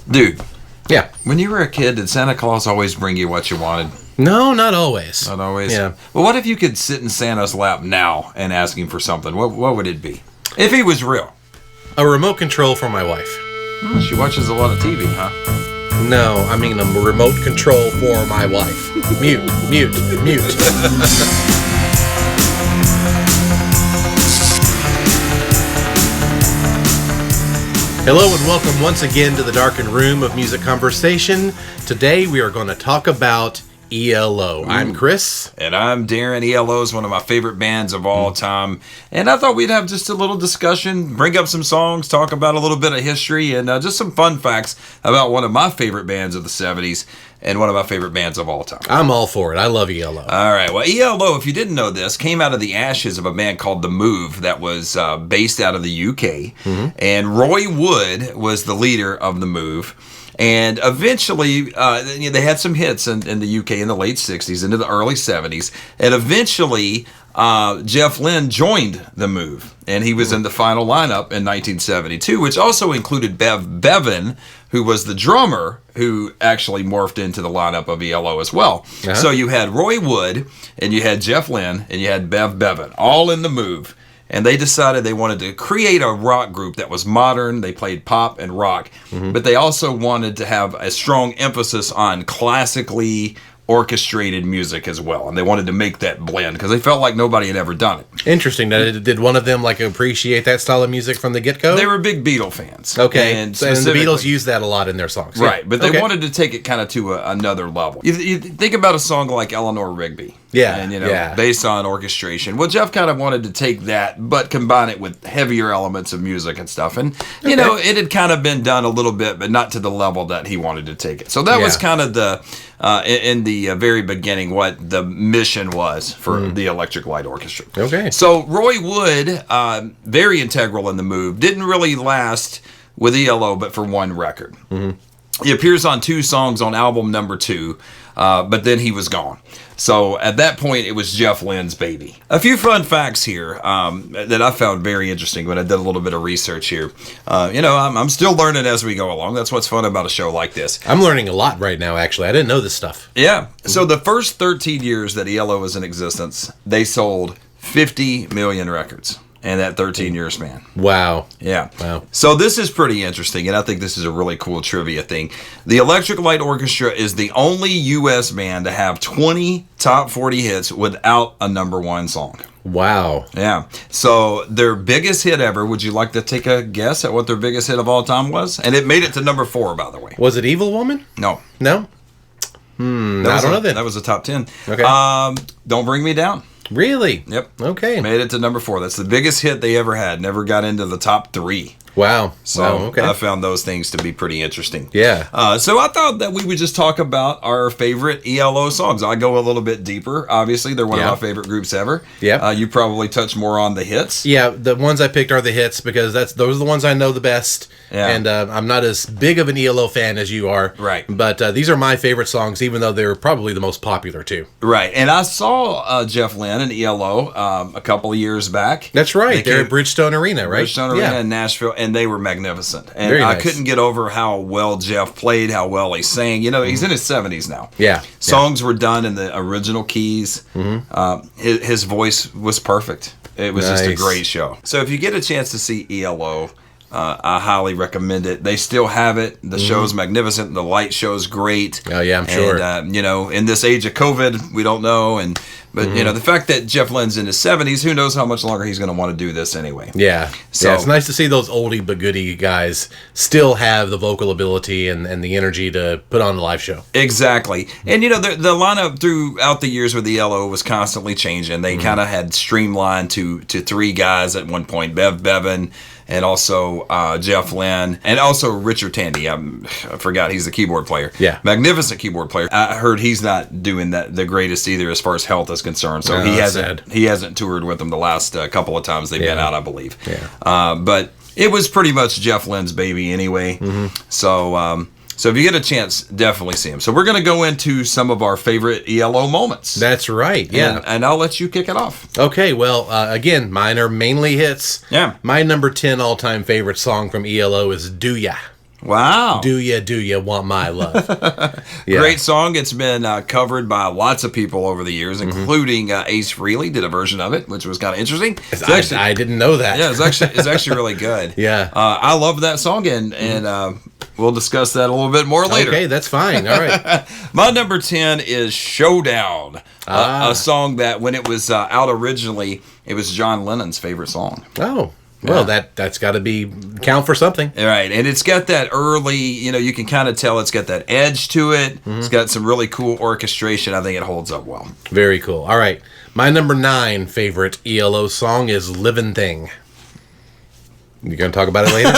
Dude, Yeah. when you were a kid, did Santa Claus always bring you what you wanted? No, not always. Not always? Yeah. Well, what if you could sit in Santa's lap now and ask him for something? What would it be? If he was real. A remote control for my wife. She watches a lot of TV, huh? No, I mean a remote control for my wife. Mute. Hello and welcome once again to the darkened room of music conversation. Today we are going to talk about ELO. I'm Chris. And I'm Darren. ELO is one of my favorite bands of all time. And I thought we'd have just a little discussion, bring up some songs, talk about a little bit of history, and just some fun facts about one of my favorite bands of the 70s and one of my favorite bands of all time. I'm all for it. I love ELO. All right. Well, ELO, if you didn't know this, came out of the ashes of a band called The Move that was based out of the UK. And Roy Wood was the leader of The Move. And eventually, they had some hits in the UK in the late 60s, into the early 70s. And eventually, Jeff Lynne joined The Move. And he was in the final lineup in 1972, which also included Bev Bevan, who was the drummer who actually morphed into the lineup of ELO as well. Uh-huh. So you had Roy Wood, and you had Jeff Lynne, and you had Bev Bevan, all in The Move. And they decided they wanted to create a rock group that was modern. They played pop and rock, but they also wanted to have a strong emphasis on classically orchestrated music as well. And they wanted to make that blend because they felt like nobody had ever done it. Interesting. Did one of them appreciate that style of music from the get-go? They were big Beatle fans. Okay. And the Beatles use that a lot in their songs. Right. Yeah. But they wanted to take it kind of to another level. You think about a song like Eleanor Rigby. Yeah. And, based on orchestration. Well, Jeff kind of wanted to take that, but combine it with heavier elements of music and stuff. And, it had kind of been done a little bit, but not to the level that he wanted to take it. So that was kind of in the very beginning, what the mission was for the Electric Light Orchestra. Okay. So Roy Wood, very integral in The Move, didn't really last with ELO, but for one record. He appears on 2 songs on album number 2, but then he was gone. So at that point, it was Jeff Lynne's baby. A few fun facts here that I found very interesting when I did a little bit of research here. I'm still learning as we go along. That's what's fun about a show like this. I'm learning a lot right now, actually. I didn't know this stuff. Yeah. So the first 13 years that ELO was in existence, they sold 50 million records in that 13-year span. Wow. Yeah. Wow. So this is pretty interesting, and I think this is a really cool trivia thing. The Electric Light Orchestra is the only U.S. band to have 20 top 40 hits without a number 1 song. Wow. Yeah. So their biggest hit ever, would you like to take a guess at what their biggest hit of all time was? And it made it to number 4, by the way. Was it Evil Woman? No. No? I don't know then. That was a top 10. Okay. Don't Bring Me Down. Really? Yep. Okay. Made it to number 4. That's the biggest hit they ever had. Never got into the top 3. Wow. So okay. I found those things to be pretty interesting. Yeah. So I thought that we would just talk about our favorite ELO songs. I go a little bit deeper. Obviously, they're one of my favorite groups ever. Yeah. You probably touch more on the hits. Yeah, the ones I picked are the hits because those are the ones I know the best. Yeah. And I'm not as big of an ELO fan as you are. Right. But these are my favorite songs, even though they're probably the most popular too. Right. And I saw Jeff Lynne and ELO a couple of years back. That's right. They're at Bridgestone Arena, right? Bridgestone Arena in Nashville, and they were magnificent. And Very nice. I couldn't get over how well Jeff played, how well he sang. He's in his 70s now. Yeah. Songs were done in the original keys. His voice was perfect. It was just a great show. So if you get a chance to see ELO, I highly recommend it. They still have it. The show's magnificent. The light show's great. Oh, yeah, I'm sure. And, in this age of COVID, we don't know. But the fact that Jeff Lynne's in his 70s, who knows how much longer he's going to want to do this anyway. Yeah. So it's nice to see those oldie but goodie guys still have the vocal ability and the energy to put on a live show. Exactly. And, the lineup throughout the years with ELO was constantly changing. They kind of had streamlined to 3 guys at one point, Bev Bevan, and also Jeff Lynne, and also Richard Tandy. I forgot he's the keyboard player. Yeah. Magnificent keyboard player. I heard he's not doing the greatest either as far as health is concerned. So he hasn't toured with them the last couple of times they've been out, I believe. Yeah. But it was pretty much Jeff Lynne's baby anyway. So if you get a chance, definitely see him. So we're going to go into some of our favorite ELO moments. That's right, yeah. And I'll let you kick it off. Okay, well, again, mine are mainly hits. Yeah. My number 10 all-time favorite song from ELO is Do Ya. Wow. Do ya want my love? Yeah. Great song. It's been covered by lots of people over the years, including Ace Frehley did a version of it, which was kind of interesting. I didn't know that. Yeah, it's actually really good. Yeah. I love that song, and we'll discuss that a little bit more later. Okay, that's fine. All right. My number 10 is Showdown, a song that when it was out originally, it was John Lennon's favorite song. Oh. Well, that's got to count for something. Right, and it's got that early, you can kind of tell it's got that edge to it. It's got some really cool orchestration. I think it holds up well. Very cool. All right. My number 9 favorite ELO song is "Livin' Thing." You going to talk about it later?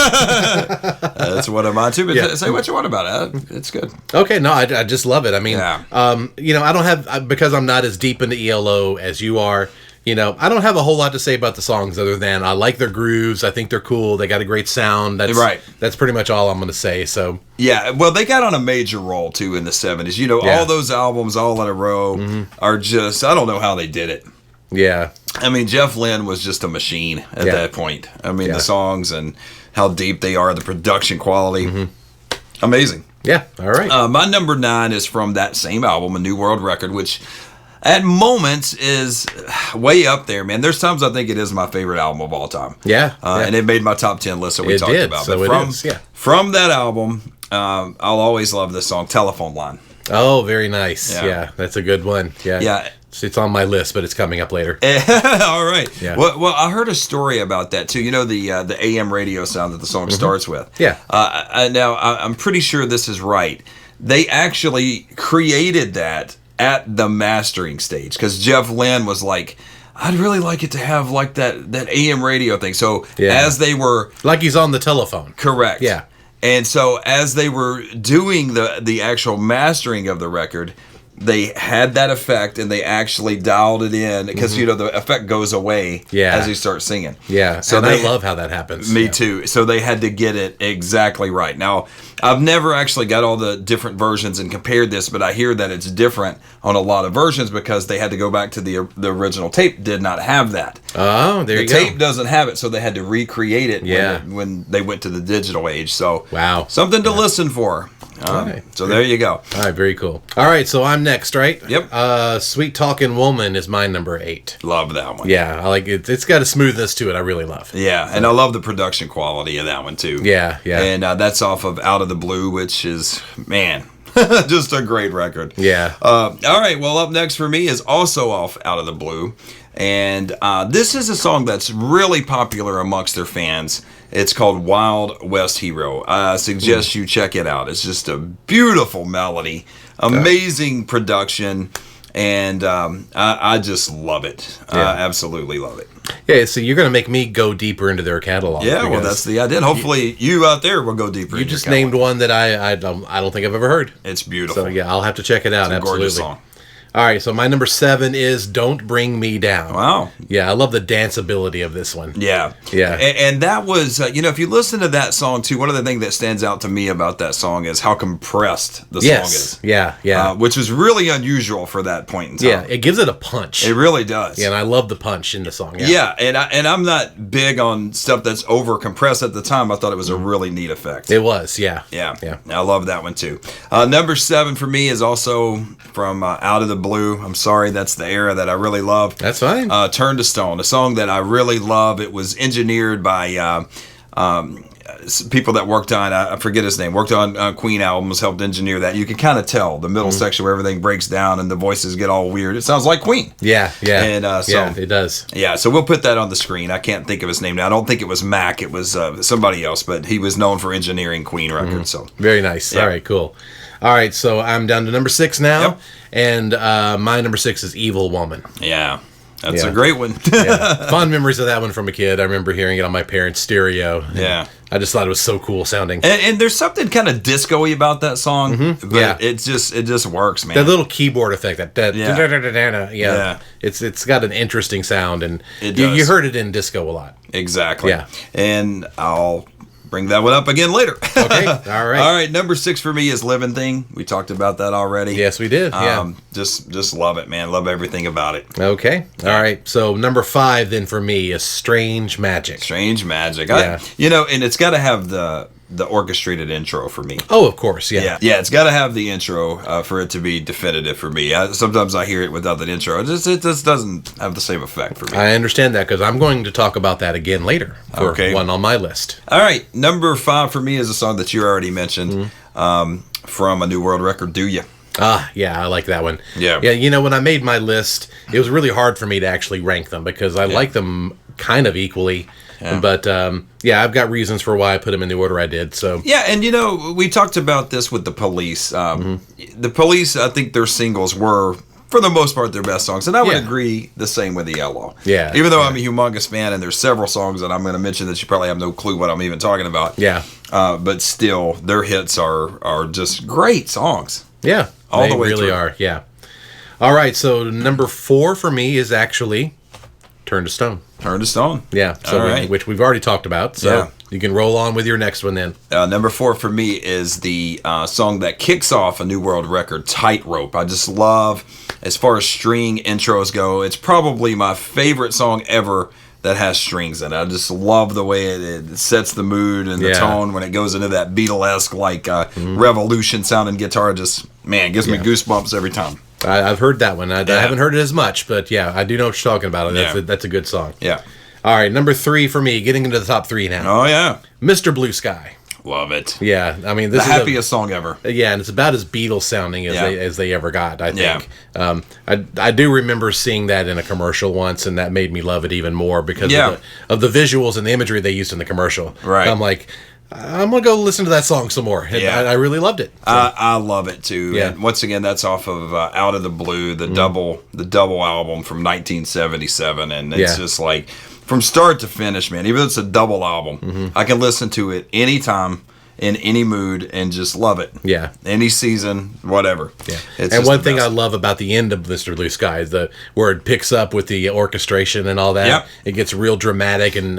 That's one of mine too, but say what you want about it. It's good. Okay, no, I just love it. I mean, I don't have, because I'm not as deep into ELO as you are, I don't have a whole lot to say about the songs other than I like their grooves. I think they're cool. They got a great sound. That's right. That's pretty much all I'm going to say. So yeah, well, they got on a major roll too in the 70s. All those albums all in a row are just, I don't know how they did it. Yeah. I mean, Jeff Lynne was just a machine at that point. I mean, the songs and how deep they are, the production quality, amazing. Yeah, all right. My number 9 is from that same album, A New World Record, which at moments is way up there, man. There's times I think it is my favorite album of all time. Yeah. And it made my top 10 list that we talked about. So but from that album, I'll always love this song, Telephone Line. Oh, very nice. Yeah, that's a good one. Yeah. It's on my list, but it's coming up later. All right. Yeah. Well, I heard a story about that too. The AM radio sound that the song starts with. Yeah. Now I'm pretty sure this is right. They actually created that at the mastering stage because Jeff Lynne was like, I'd really like it to have like that AM radio thing. So as they were, like he's on the telephone. Correct. Yeah. And so as they were doing the actual mastering of the record, they had that effect and they actually dialed it in because the effect goes away as you start singing. Yeah. So I love how that happens. Me too. So they had to get it exactly right. Now, I've never actually got all the different versions and compared this, but I hear that it's different on a lot of versions because they had to go back to the original tape. Did not have that. Oh, there you go. The tape doesn't have it, so they had to recreate it when they went to the digital age. So something to listen for. All right. So there you go. All right, very cool. All right, so I'm next, right? Yep. Sweet Talking Woman is my number 8. Love that one. Yeah, I like it. It's got a smoothness to it I really love. Yeah, and I love the production quality of that one too. Yeah. And that's off of Out of the Blue, which is, man, just a great record. Yeah. All right, well, up next for me is also off Out of the Blue. And this is a song that's really popular amongst their fans. It's called Wild West Hero. I suggest you check it out. It's just a beautiful melody, amazing production, and I just love it. I absolutely love it. Yeah, so you're going to make me go deeper into their catalog. Yeah, well, that's the idea. Hopefully, you out there will go deeper. You just named one that I don't think I've ever heard. It's beautiful. So yeah, I'll have to check it out. It's a gorgeous song. All right, so my number 7 is Don't Bring Me Down. Wow. Yeah, I love the danceability of this one. Yeah. And that was, if you listen to that song too, one of the things that stands out to me about that song is how compressed the song is. Yeah. Which was really unusual for that point in time. Yeah, it gives it a punch. It really does. Yeah, and I love the punch in the song. Yeah, and I'm not big on stuff that's over compressed at the time. I thought it was a really neat effect. It was, yeah. I love that one too. Number 7 for me is also from Out of the Blue. I'm sorry, that's the era that I really love. That's fine. Turn to Stone, a song that I really love. It was engineered by people that worked on, I forget his name, worked on Queen albums, helped engineer that. You can kind of tell the middle section where everything breaks down and the voices get all weird. It sounds like Queen. Yeah. And it does. Yeah, so we'll put that on the screen. I can't think of his name now. I don't think it was Mac. It was somebody else, but he was known for engineering Queen records. So very nice. Yeah. All right, cool. All right, so I'm down to number 6 now, and my number 6 is Evil Woman. Yeah. That's a great one. Fond memories of that one from a kid. I remember hearing it on my parents' stereo. Yeah. I just thought it was so cool sounding. And there's something kind of disco-y about that song. But it just works, man. That little keyboard effect. It's got an interesting sound, and you heard it in disco a lot. Exactly. Yeah. And I'll bring that one up again later. Okay. All right. All right. Number 6 for me is Livin' Thing. We talked about that already. Yes, we did. Just love it, man. Love everything about it. Okay. All right. So number 5 then for me is Strange Magic. Strange Magic. Yeah. And it's got to have the the orchestrated intro for me. Oh, of course, yeah. Yeah, it's got to have the intro for it to be definitive for me. Sometimes I hear it without the intro. It just doesn't have the same effect for me. I understand that because I'm going to talk about that again later for one on my list. All right, number 5 for me is a song that you already mentioned from a New World Record, Do Ya? Yeah, I like that one. Yeah. Yeah, you know, when I made my list, it was really hard for me to actually rank them because I like them kind of equally. Yeah. But, I've got reasons for why I put them in the order I did. So yeah, and, you know, we talked about this with the Police. The Police, I think their singles were, for the most part, their best songs. And I would agree the same with ELO. Yeah. Even though I'm a humongous fan, and there's several songs that I'm going to mention that you probably have no clue what I'm even talking about. Yeah. But still, their hits are just great songs. Yeah. All the way really through. are, yeah. All right, so number 4 for me is actually Turn to Stone. Turn to Stone. Yeah, so which we've already talked about. So you can roll on with your next one then. Number 4 for me is the song that kicks off a New World Record, Tightrope. I just love, as far as string intros go, it's probably my favorite song ever that has strings in it. I just love the way it sets the mood and the tone when it goes into that Beatlesque, like revolution sounding guitar. Just, man, gives me goosebumps every time. I've heard that one. I haven't heard it as much, but I do know what you're talking about. That's a good song. Yeah. All right, number 3 for me, getting into the top 3 now. Oh, yeah. Mr. Blue Sky. Love it. Yeah, I mean, this is the happiest song ever. Yeah, and it's about as Beatles sounding as they ever got, I think. Yeah. I do remember seeing that in a commercial once, and that made me love it even more because of the visuals and the imagery they used in the commercial. Right. I'm like, I'm going to go listen to that song some more. And I really loved it. So. I love it, too. Yeah. And once again, that's off of Out of the Blue, the double album from 1977, and it's just like, from start to finish, man, even though it's a double album, I can listen to it anytime, in any mood, and just love it. Yeah. Any season, whatever. Yeah. And one thing I love about the end of Mr. Blue Sky is where it picks up with the orchestration and all that. Yep. It gets real dramatic and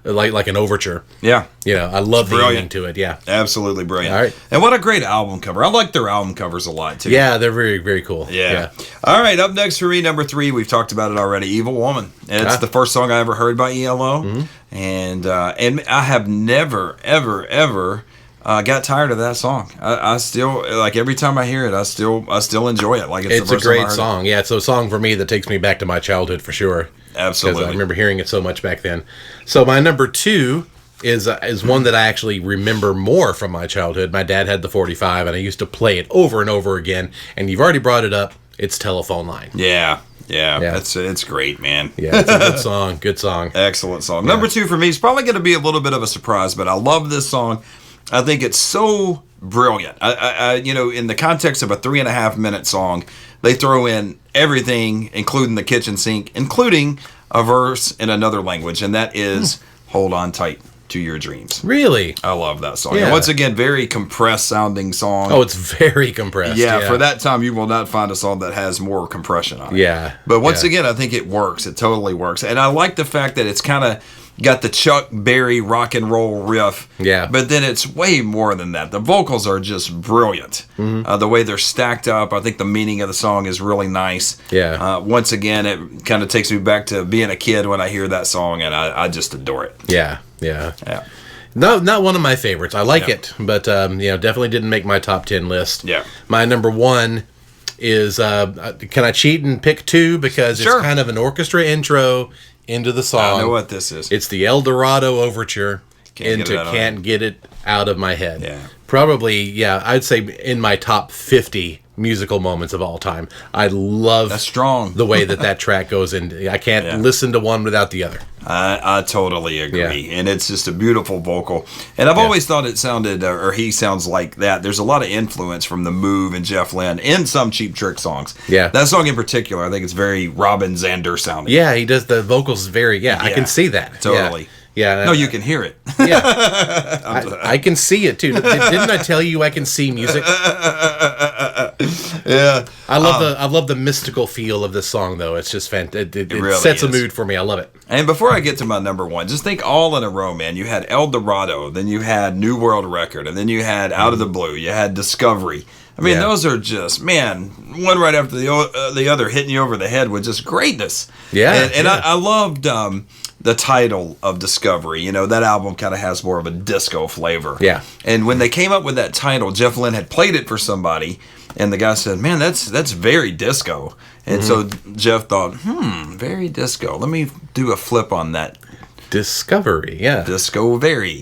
like an overture. Yeah. You know, I love the ending to it. Yeah. Absolutely brilliant. All right. And what a great album cover. I like their album covers a lot, too. Yeah, they're very, very cool. Yeah. All right, up next for me, number 3, we've talked about it already, Evil Woman. And it's the first song I ever heard by ELO. And I have never, ever, ever got tired of that song. I still, like, every time I hear it, I still enjoy it. Like it's a great song. Yeah, it's a song for me that takes me back to my childhood for sure. Absolutely. Because I remember hearing it so much back then. So my number 2 is one that I actually remember more from my childhood. My dad had the 45, and I used to play it over and over again. And you've already brought it up. It's Telephone Line. Yeah. It's great, man. Yeah, it's a good song. Good song. Excellent song. Yeah. Number 2 for me is probably going to be a little bit of a surprise, but I love this song. I think it's so brilliant. I you know, in the context of a 3.5-minute song, they throw in everything, including the kitchen sink, including a verse in another language, and that is "Hold On Tight to Your Dreams." Really? I love that song. Yeah. And once again, very compressed sounding song. Oh, it's very compressed. Yeah, for that time, you will not find a song that has more compression on it. Yeah. But once again, I think it works. It totally works. And I like the fact that it's kind of got the Chuck Berry rock and roll riff. Yeah. But then it's way more than that. The vocals are just brilliant. The way they're stacked up. I think the meaning of the song is really nice. Yeah. Once again, it kind of takes me back to being a kid when I hear that song, and I just adore it. Yeah. No, not one of my favorites. I like it, but definitely didn't make my top 10 list. Yeah. My number 1 is can I cheat and pick 2 because it's kind of an orchestra intro into the song. I know what this is. It's the Eldorado Overture Can't Get It Out of My Head. Yeah. Probably, I'd say in my top 50 musical moments of all time. I love That's strong. the way that track goes in. I can't listen to one without the other. I totally agree. And it's just a beautiful vocal. And I've always thought it sounded, or he sounds like that. There's a lot of influence from The Move and Jeff Lynne in some Cheap Trick songs. Yeah. That song in particular, I think it's very Robin Zander sounding. Yeah, he does the vocals very, I can see that. Totally. Yeah. No, you can hear it. Yeah. I can see it, too. Didn't I tell you I can see music? Yeah. I love the mystical feel of this song, though. It's just fantastic. It really sets a mood for me. I love it. And before I get to my number one, just think all in a row, man. You had Eldorado, then you had New World Record, and then you had Out of the Blue. You had Discovery. I mean, those are just, man, one right after the other, hitting you over the head with just greatness. Yeah. And I loved the title of Discovery. You know, that album kind of has more of a disco flavor. Yeah. And when they came up with that title, Jeff Lynne had played it for somebody, and the guy said, man, that's very disco. And so Jeff thought, very disco. Let me do a flip on that. Discovery, yeah. Discovery.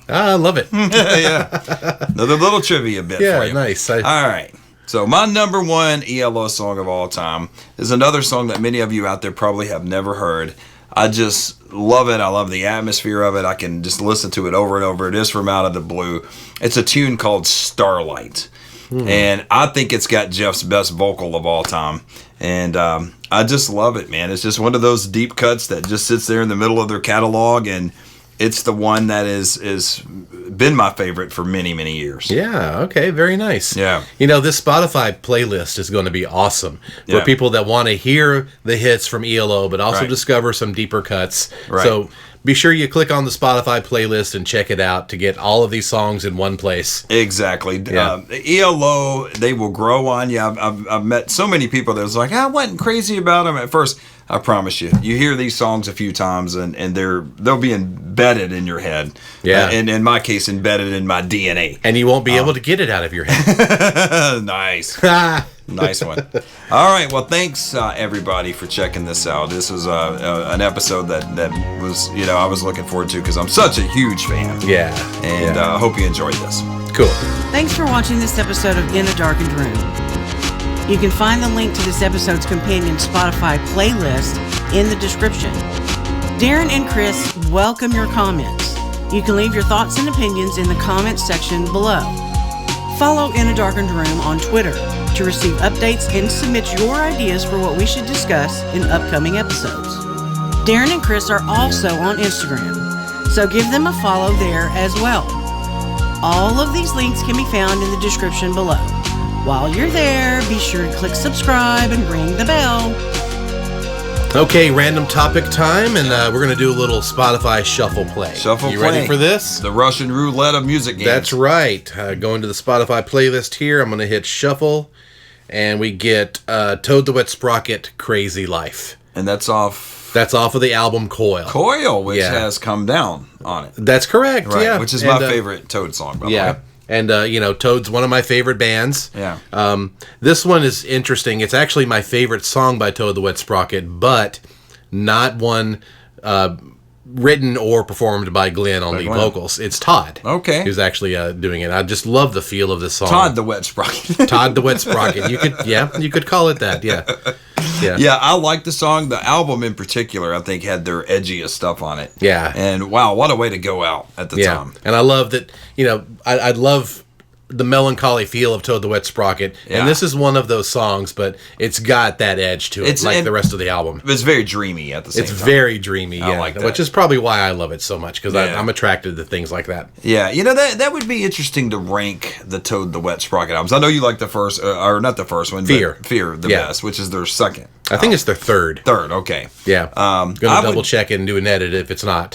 I love it. Yeah. Another little trivia bit for you. Yeah, nice. All right. So my number one ELO song of all time is another song that many of you out there probably have never heard. I just love it. I love the atmosphere of it. I can just listen to it over and over. It is from Out of the Blue. It's a tune called Starlight. And I think it's got Jeff's best vocal of all time. And I just love it, man. It's just one of those deep cuts that just sits there in the middle of their catalog, and it's the one that is been my favorite for many, many years. Yeah, okay, very nice. Yeah. You know, this Spotify playlist is going to be awesome for people that want to hear the hits from ELO, but also discover some deeper cuts. Right. So be sure you click on the Spotify playlist and check it out to get all of these songs in one place. Exactly. Yeah. ELO, they will grow on you. I've met so many people that was like, I wasn't crazy about them at first. I promise you, you hear these songs a few times and they'll be embedded in your head. Yeah. And in my case, embedded in my DNA. And you won't be able to get it out of your head. Nice. Nice one. All right. Well, thanks everybody for checking this out. This was an episode that was, I was looking forward to because I'm such a huge fan. Yeah. And I hope you enjoyed this. Cool. Thanks for watching this episode of In a Darkened Room. You can find the link to this episode's companion Spotify playlist in the description. Darren and Chris welcome your comments. You can leave your thoughts and opinions in the comments section below. Follow In a Darkened Room on Twitter to receive updates and submit your ideas for what we should discuss in upcoming episodes. Darren and Chris are also on Instagram, so give them a follow there as well. All of these links can be found in the description below. While you're there, be sure to click subscribe and ring the bell. Okay, random topic time, and we're going to do a little Spotify shuffle play. You ready for this? The Russian roulette of music games. That's right. Going to the Spotify playlist here, I'm going to hit shuffle, and we get Toad the Wet Sprocket, Crazy Life. And that's off... That's off of the album Coil. Coil, which has Come Down on it. That's correct, right, which is my favorite Toad song, by the way. And, Toad's one of my favorite bands. Yeah. This one is interesting. It's actually my favorite song by Toad the Wet Sprocket, but not one written or performed by Glenn on lead vocals. It's Todd. Okay. Who's actually doing it. I just love the feel of this song. Todd the Wet Sprocket. Todd the Wet Sprocket. You could call it that, yeah. Yeah, I like the song. The album in particular, I think, had their edgiest stuff on it. Yeah. And wow, what a way to go out at the time. And I love that, I love the melancholy feel of Toad the Wet Sprocket. Yeah. And this is one of those songs, but it's got that edge to it, like the rest of the album. It's very dreamy at the same time. It's very dreamy, yeah. I like that. Which is probably why I love it so much, because I'm attracted to things like that. Yeah, that would be interesting to rank the Toad the Wet Sprocket albums. I know you like the first, or not the first one, Fear the best, which is their second. I think it's their third. Third, okay. Yeah. Gonna double check it and do an edit if it's not.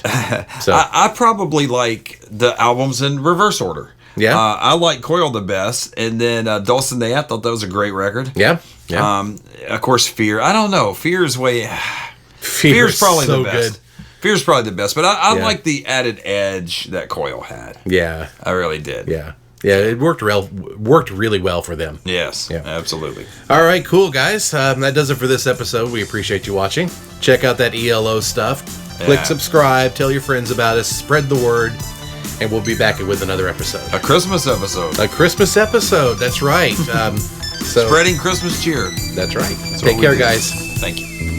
So I probably like the albums in reverse order. Yeah. I like Coil the best, and then Dulcinea, I thought that was a great record. Yeah. Of course, Fear. I don't know. Fear's probably so the best. Good. Fear's probably the best, but I like the added edge that Coil had. Yeah. I really did. Yeah. Yeah, it worked really well for them. Yes, absolutely. All right, cool, guys. That does it for this episode. We appreciate you watching. Check out that ELO stuff. Click subscribe. Tell your friends about us. Spread the word. And we'll be back with another episode. A Christmas episode. A Christmas episode. That's right. Spreading Christmas cheer. That's right. Take care, guys. Thank you.